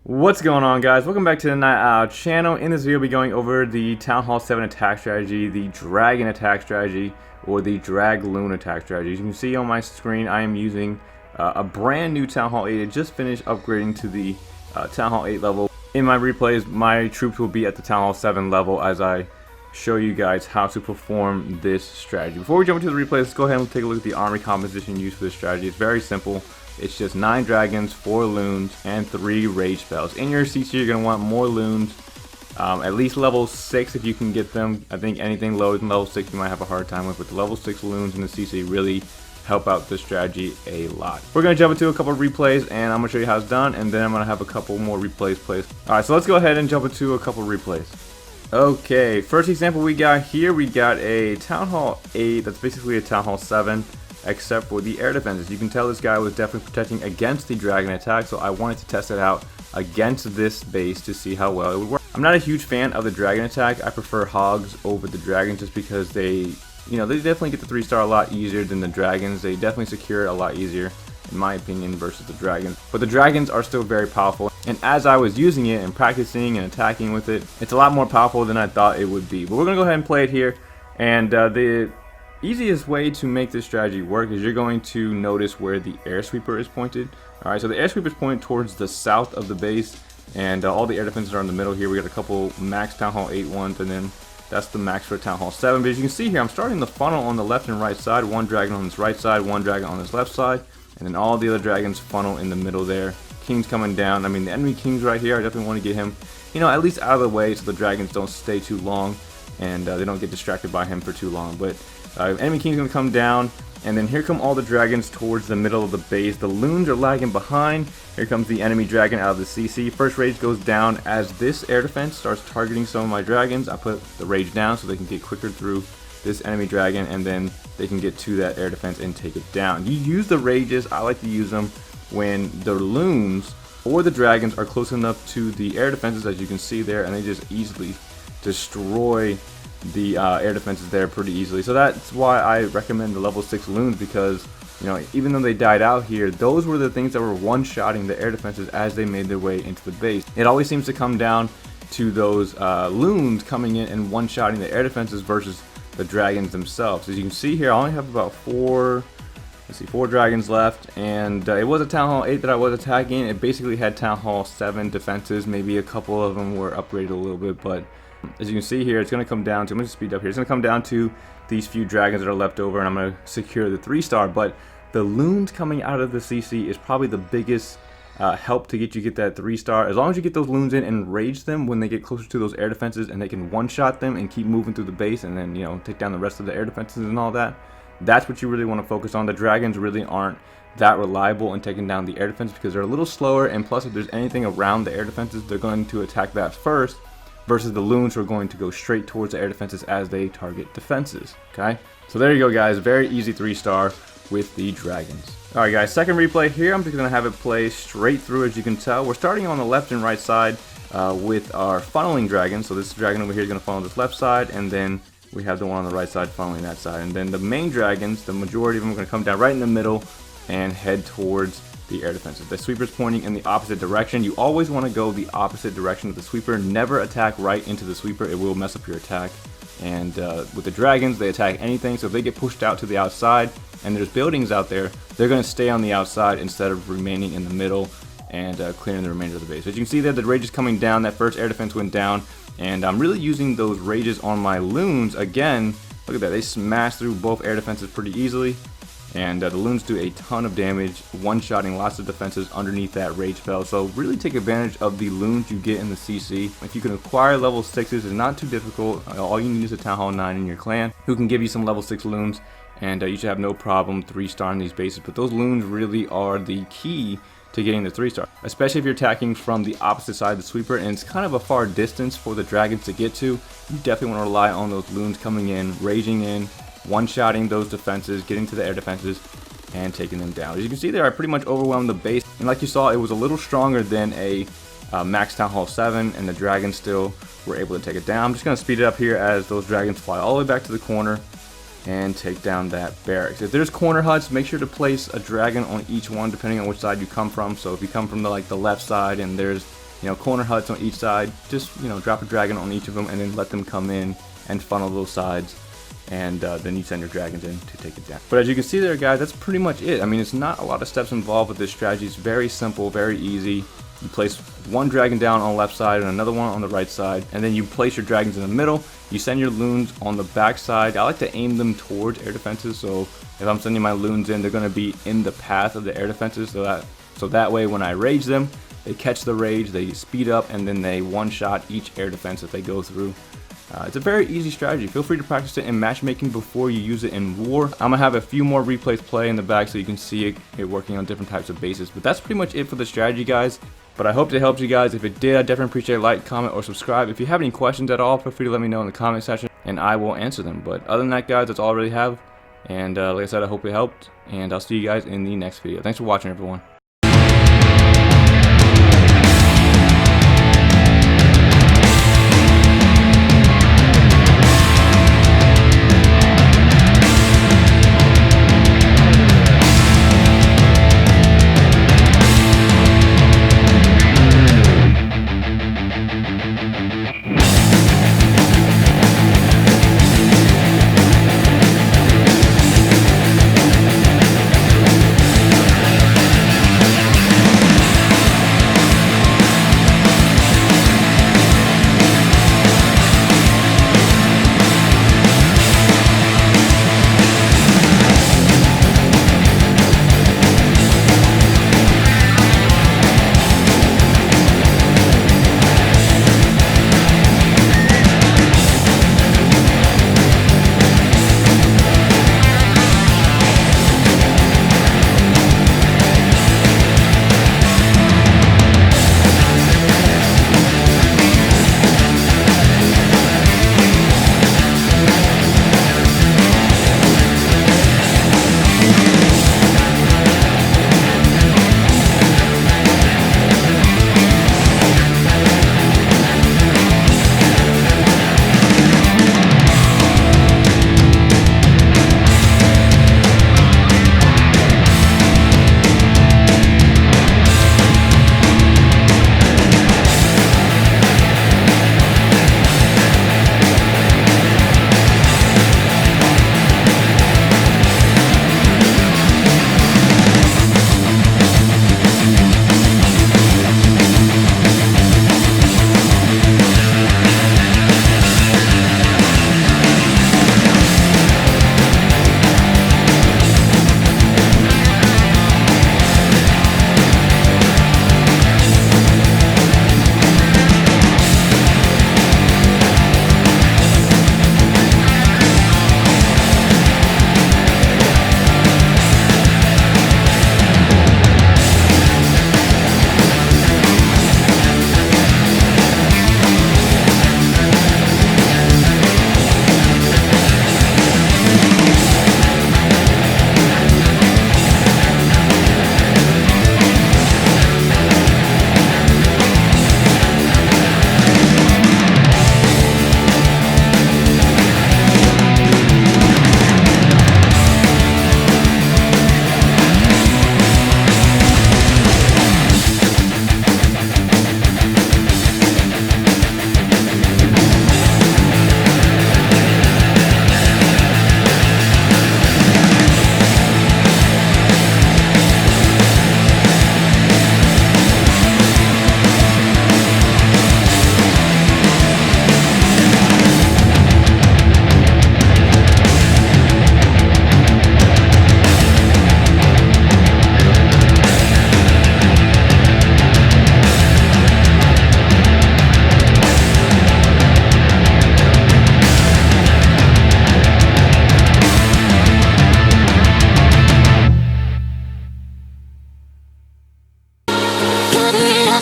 What's going on, guys? Welcome back to the Night Owl channel. In this video, we'll be going over the Town Hall 7 attack strategy, the Dragon attack strategy, or the Dragloon attack strategy. As you can see on my screen, I am using a brand new Town Hall 8. I just finished upgrading to the Town Hall 8 level. In my replays, my troops will be at the Town Hall 7 level as I show you guys how to perform this strategy. Before we jump into the replays, let's go ahead and take a look at the army composition used for this strategy. It's very simple. It's just 9 dragons, 4 loons, and 3 rage spells. In your CC, you're going to want more loons, at least level 6 if you can get them. I think anything lower than level 6 you might have a hard time with, but the level 6 loons in the CC really help out this strategy a lot. We're going to jump into a couple of replays, and I'm going to show you how it's done, and then I'm going to have a couple more replays placed. Alright, so let's go ahead and jump into a couple of replays. Okay, first example we got here, we got a Town Hall 8 that's basically a Town Hall 7. Except for the air defenses. You can tell this guy was definitely protecting against the dragon attack, so I wanted to test it out against this base to see how well it would work. I'm not a huge fan of the dragon attack. I prefer hogs over the dragons just because they definitely get the 3-star a lot easier than the dragons. They definitely secure it a lot easier, in my opinion, versus the dragons. But the dragons are still very powerful, and as I was using it and practicing and attacking with it, it's a lot more powerful than I thought it would be. But we're going to go ahead and play it here, and the easiest way to make this strategy work is you're going to notice where the air sweeper is pointed. Alright, so the air sweeper is pointed towards the south of the base, and all the air defenses are in the middle here. We got a couple max Town Hall 8 ones, and then that's the max for Town Hall 7. But as you can see here, I'm starting the funnel on the left and right side. 1 dragon on this right side, 1 dragon on this left side, and then all the other dragons funnel in the middle there. King's coming down. I mean, the enemy king's right here. I definitely want to get him, at least out of the way so the dragons don't stay too long, and they don't get distracted by him for too long. But enemy king's gonna come down, and then here come all the dragons towards the middle of the base. The loons are lagging behind. Here comes the enemy dragon out of the CC. First rage goes down as this air defense starts targeting some of my dragons. I put the rage down so they can get quicker through this enemy dragon, and then they can get to that air defense and take it down. You use the rages. I like to use them when the loons or the dragons are close enough to the air defenses, as you can see there, and they just easily destroy the air defenses there pretty easily. So that's why I recommend the level 6 loons, because even though they died out here, those were the things that were one-shotting the air defenses as they made their way into the base. It always seems to come down to those loons coming in and one-shotting the air defenses versus the dragons themselves. As you can see here, I only have about 4 dragons left, and it was a Town Hall 8 that I was attacking. It basically had Town Hall 7 defenses. Maybe a couple of them were upgraded a little bit, but as you can see here, it's going to come down to, I'm going to speed up here, it's going to come down to these few dragons that are left over, and I'm going to secure the 3-star. But the loons coming out of the CC is probably the biggest help to get that 3-star. As long as you get those loons in and rage them when they get closer to those air defenses, and they can one-shot them and keep moving through the base, and then take down the rest of the air defenses and all that, that's what you really want to focus on. The dragons really aren't that reliable in taking down the air defense because they're a little slower, and plus if there's anything around the air defenses, they're going to attack that first, versus the loons who are going to go straight towards the air defenses as they target defenses. Okay, so there you go, guys. Very easy 3-star with the dragons. Alright, guys, second replay here. I'm just going to have it play straight through. As you can tell, we're starting on the left and right side with our funneling dragon. So this dragon over here is going to funnel this left side, and then we have the one on the right side funneling that side. And then the main dragons, the majority of them, are going to come down right in the middle and head towards the air defenses. The sweeper's pointing in the opposite direction. You always want to go the opposite direction of the sweeper. Never attack right into the sweeper. It will mess up your attack. And with the dragons, they attack anything. So if they get pushed out to the outside and there's buildings out there, they're going to stay on the outside instead of remaining in the middle and clearing the remainder of the base. As you can see there, the rage is coming down. That first air defense went down, and I'm really using those rages on my loons again. Look at that. They smash through both air defenses pretty easily. And the loons do a ton of damage, one-shotting lots of defenses underneath that rage spell. So really take advantage of the loons you get in the CC. If you can acquire level 6s, it's not too difficult. All you need is a Town Hall 9 in your clan who can give you some level 6 loons, and you should have no problem 3-starring these bases. But those loons really are the key to getting the 3-star, especially if you're attacking from the opposite side of the sweeper and it's kind of a far distance for the dragons to get to. You definitely want to rely on those loons coming in, raging in, one-shotting those defenses, getting to the air defenses, and taking them down. As you can see there, I pretty much overwhelmed the base, and like you saw, it was a little stronger than a max Town Hall 7, and the dragons still were able to take it down. I'm just going to speed it up here as those dragons fly all the way back to the corner and take down that barracks. If there's corner huts, make sure to place a dragon on each one depending on which side you come from. So if you come from the left side and there's corner huts on each side. Just drop a dragon on each of them and then let them come in and funnel those sides, and then you send your dragons in to take it down. But as you can see there, guys, that's pretty much it. I mean, it's not a lot of steps involved with this strategy. It's very simple, very easy. You place one dragon down on the left side and another one on the right side, and then you place your dragons in the middle. You send your loons on the back side. I like to aim them towards air defenses, so if I'm sending my loons in, they're going to be in the path of the air defenses, so that way when I rage them, they catch the rage, they speed up, and then they one-shot each air defense that they go through. It's a very easy strategy. Feel free to practice it in matchmaking before you use it in war. I'm going to have a few more replays play in the back so you can see it working on different types of bases. But that's pretty much it for the strategy, guys. But I hope it helped you guys. If it did, I definitely appreciate a like, comment, or subscribe. If you have any questions at all, feel free to let me know in the comment section, and I will answer them. But other than that, guys, that's all I really have. And like I said, I hope it helped, and I'll see you guys in the next video. Thanks for watching, everyone.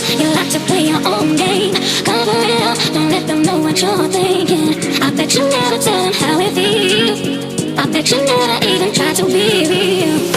You like to play your own game. Cover it up, don't let them know what you're thinking. I bet you never tell them how it feels. I bet you never even try to be real.